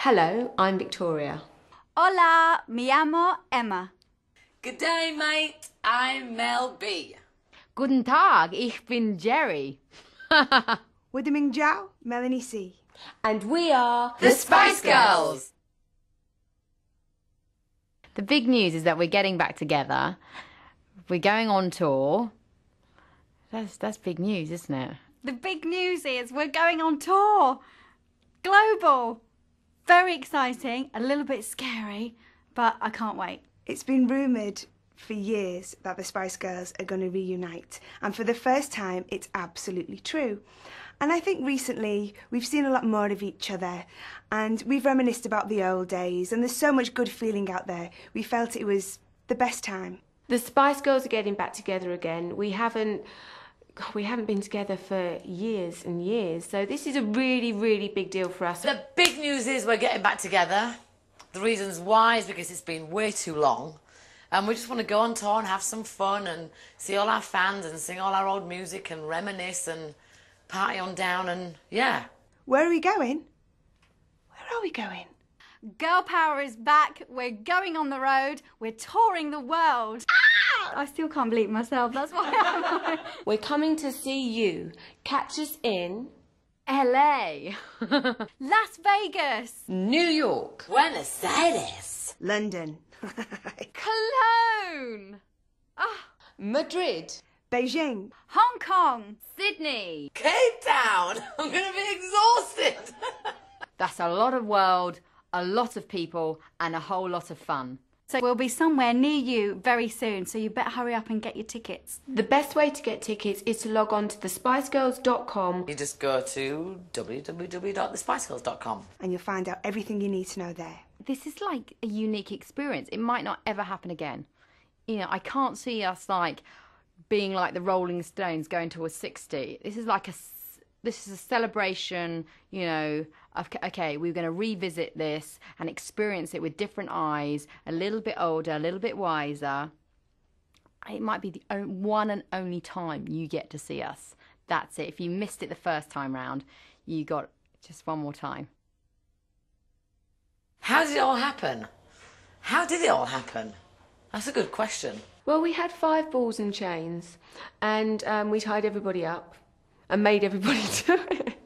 Hello, I'm Victoria. Hola, me llamo Emma. Good day, mate. I'm Mel B. Guten Tag, ich bin Jerry. Wideming Jiao, Melanie C. And we are The Spice Girls. The big news is that we're getting back together. We're going on tour. That's big news, isn't it? The big news is we're going on tour. Global. Very exciting, a little bit scary, but I can't wait. It's been rumoured for years that the Spice Girls are going to reunite, and for the first time it's absolutely true. And I think recently we've seen a lot more of each other, and we've reminisced about the old days, and there's so much good feeling out there. We felt it was the best time. The Spice Girls are getting back together again. We haven't been together for years and years, so this is a really, really big deal for us. The big news is we're getting back together. The reasons why is because it's been way too long. And we just want to go on tour and have some fun and see all our fans and sing all our old music and reminisce and party on down and, yeah. Where are we going? Where are we going? Girl power is back. We're going on the road. We're touring the world. Ah! I still can't believe myself. That's why I'm... We're coming to see you. Catch us in LA. Las Vegas. New York, Buenos Aires. London. Cologne. Madrid, Beijing. Hong Kong. Sydney. Cape Town. I'm going to be exhausted. That's a lot of world, a lot of people, and a whole lot of fun. So we'll be somewhere near you very soon, so you better hurry up and get your tickets. The best way to get tickets is to log on to thespicegirls.com. You just go to www.thespicegirls.com. And you'll find out everything you need to know there. This is like a unique experience. It might not ever happen again. You know, I can't see us like being like the Rolling Stones going to a 60. This is a celebration, you know, of, okay, we're going to revisit this and experience it with different eyes, a little bit older, a little bit wiser. It might be the one and only time you get to see us. That's it. If you missed it the first time round, you got just one more time. How did it all happen? How did it all happen? That's a good question. Well, we had 5 balls and chains, and we tied everybody up and made everybody do it.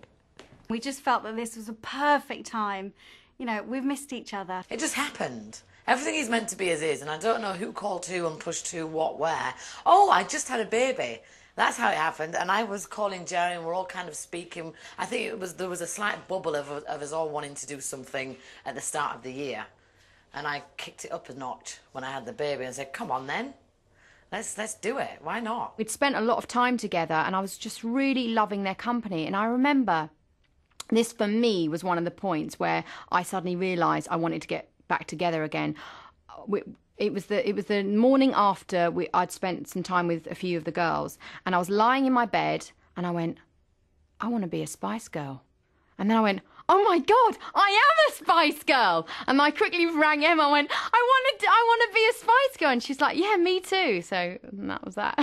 We just felt that this was a perfect time. You know, we've missed each other. It just happened. Everything is meant to be as is, and I don't know who called who and pushed who, what, where. Oh, I just had a baby. That's how it happened, and I was calling Jerry, and we're all kind of speaking. I think there was a slight bubble of us all wanting to do something at the start of the year, and I kicked it up a notch when I had the baby and said, "Come on, then, let's do it. Why not?" We'd spent a lot of time together, and I was just really loving their company. And I remember this, for me, was one of the points where I suddenly realised I wanted to get back together again. It was the morning after I'd spent some time with a few of the girls, and I was lying in my bed, and I went, I want to be a Spice Girl. And then I went, oh my God, I am a Spice Girl. And I quickly rang Emma and went, I want to be a Spice Girl. And she's like, yeah, me too. So that was that.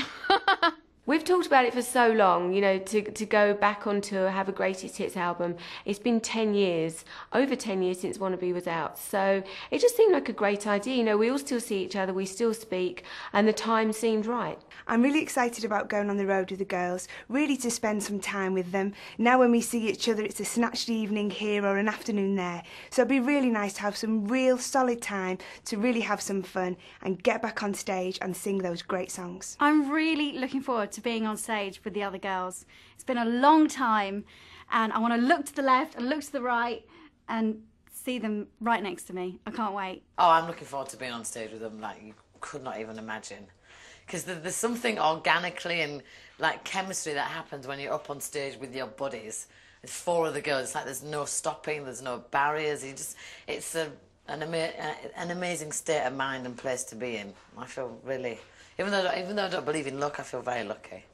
We've talked about it for so long, you know, to go back on tour, have a greatest hits album. It's been 10 years, over 10 years since Wannabe was out. So it just seemed like a great idea. You know, we all still see each other, we still speak, and the time seemed right. I'm really excited about going on the road with the girls, really to spend some time with them. Now when we see each other, it's a snatched evening here or an afternoon there. So it'd be really nice to have some real solid time to really have some fun and get back on stage and sing those great songs. I'm really looking forward to being on stage with the other girls. It's been a long time, and I want to look to the left and look to the right and see them right next to me. I can't wait. Oh, I'm looking forward to being on stage with them like you could not even imagine. Because there's something organically and like chemistry that happens when you're up on stage with your buddies. It's 4 other girls. It's like there's no stopping, there's no barriers. It's an amazing state of mind and place to be in. I feel really, even though I don't believe in luck, I feel very lucky.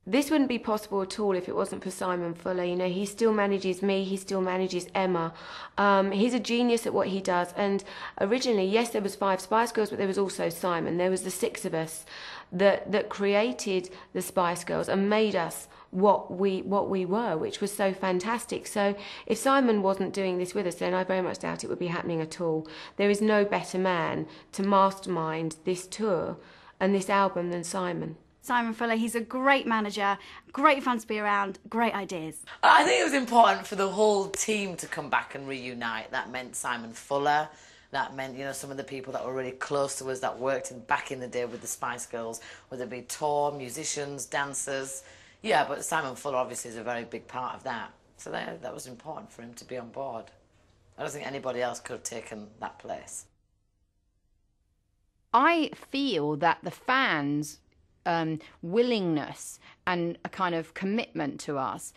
This wouldn't be possible at all if it wasn't for Simon Fuller. You know, he still manages me, he still manages Emma. He's a genius at what he does. And originally, yes, there was 5 Spice Girls, but there was also Simon. There was the 6 of us that created the Spice Girls and made us what we were, which was so fantastic. So if Simon wasn't doing this with us, then I very much doubt it would be happening at all. There is no better man to mastermind this tour and this album than Simon. Simon Fuller, he's a great manager, great fun to be around, great ideas. I think it was important for the whole team to come back and reunite. That meant Simon Fuller. That meant, you know, some of the people that were really close to us that worked back in the day with the Spice Girls, whether it be tour, musicians, dancers. Yeah, but Simon Fuller obviously is a very big part of that. So that was important for him to be on board. I don't think anybody else could have taken that place. I feel that the fans' willingness and a kind of commitment to us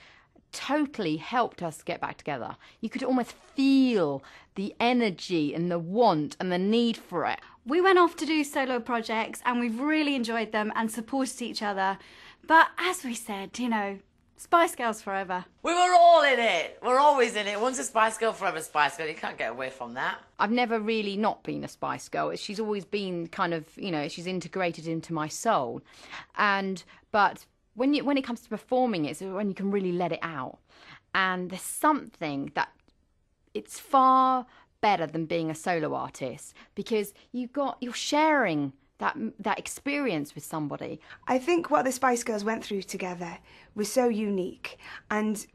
totally helped us get back together. You could almost feel the energy and the want and the need for it. We went off to do solo projects and we've really enjoyed them and supported each other. But as we said, you know, Spice Girls forever. We were all in it. We're always in it. Once a Spice Girl, forever Spice Girl. You can't get away from that. I've never really not been a Spice Girl. She's always been kind of, you know, she's integrated into my soul. But when it comes to performing, it's when you can really let it out. And there's something that it's far better than being a solo artist, because you're sharing that experience with somebody. I think what the Spice Girls went through together was so unique, and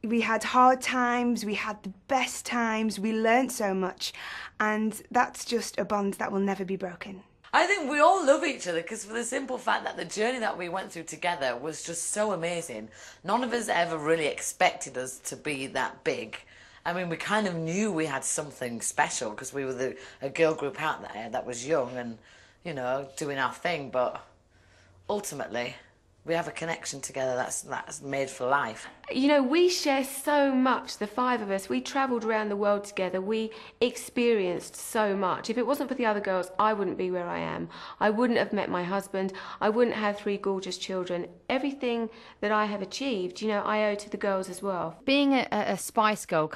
we had hard times, we had the best times, we learnt so much, and that's just a bond that will never be broken. I think we all love each other because for the simple fact that the journey that we went through together was just so amazing. None of us ever really expected us to be that big. I mean, we kind of knew we had something special because we were a girl group out there that was young and, you know, doing our thing, but ultimately we have a connection together that's made for life. You know, we share so much, the five of us. We travelled around the world together. We experienced so much. If it wasn't for the other girls, I wouldn't be where I am. I wouldn't have met my husband. I wouldn't have 3 gorgeous children. Everything that I have achieved, you know, I owe to the girls as well. Being a Spice Girl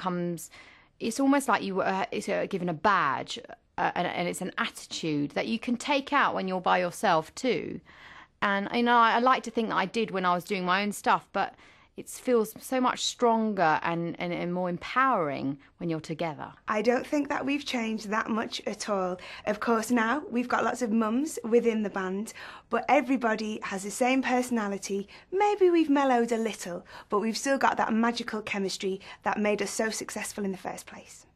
it's almost like you were given a badge, and it's an attitude that you can take out when you're by yourself too. And, you know, I like to think that I did when I was doing my own stuff, but it feels so much stronger and more empowering when you're together. I don't think that we've changed that much at all. Of course, now we've got lots of mums within the band, but everybody has the same personality. Maybe we've mellowed a little, but we've still got that magical chemistry that made us so successful in the first place.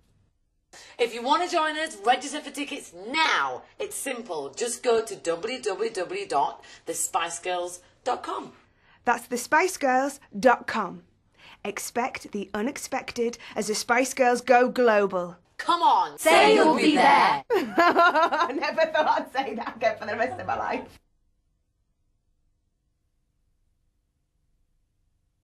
If you want to join us, register for tickets now. It's simple. Just go to www.thespicegirls.com. That's thespicegirls.com. Expect the unexpected as the Spice Girls go global. Come on, say you'll be there. I never thought I'd say that again for the rest of my life.